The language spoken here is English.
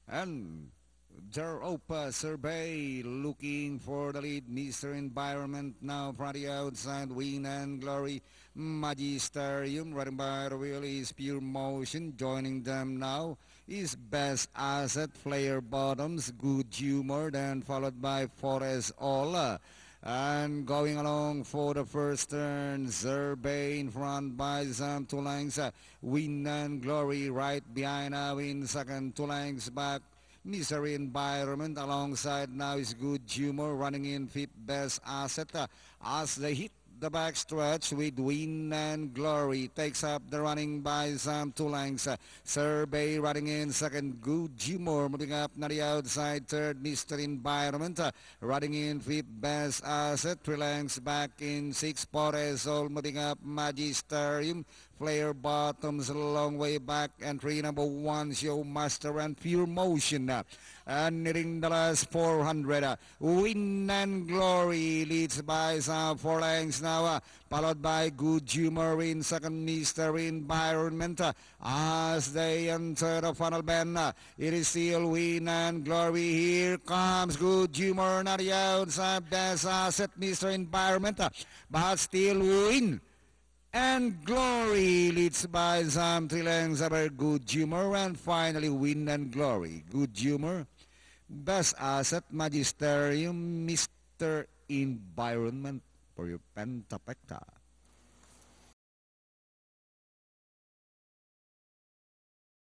And Europa survey looking for the lead. Mr. Environment now from the outside. Win and Glory. Magisterium running by the wheel is Pure Motion. Joining them now is Best Asset. Flare Bottoms. Good Humor. Then followed by Forest Ola. And going along for the first turn, Zerbe in front by some two lengths. Win and Glory right behind now in second, two lengths back. Misery Environment alongside now is Good Humor running in fifth. Best Asset as they hit the backstretch with Win and Glory takes up the running by some two lengths. Survey running in second. Good Humor moving up na the outside third. Mr. Environment running in fifth. Best Asset three lengths back in sixth. Poresol moving up. Magisterium. Flare Bottoms a long way back. Entry number one, Show Master and Pure Motion. And nearing the last 400. Win and Glory leads by some 4 lengths now. Followed by Good Humor in second. Mr. Environment. As they enter the final bend, it is still Win and Glory. Here comes Good Humor on the outside. Best Asset, Mr. Environment. But still Win and Glory leads by some 3 lengths over Good Humor. And finally Win and Glory. Good Humor, Best Asset, Magisterium, Mr. Environment for your Pentapecta.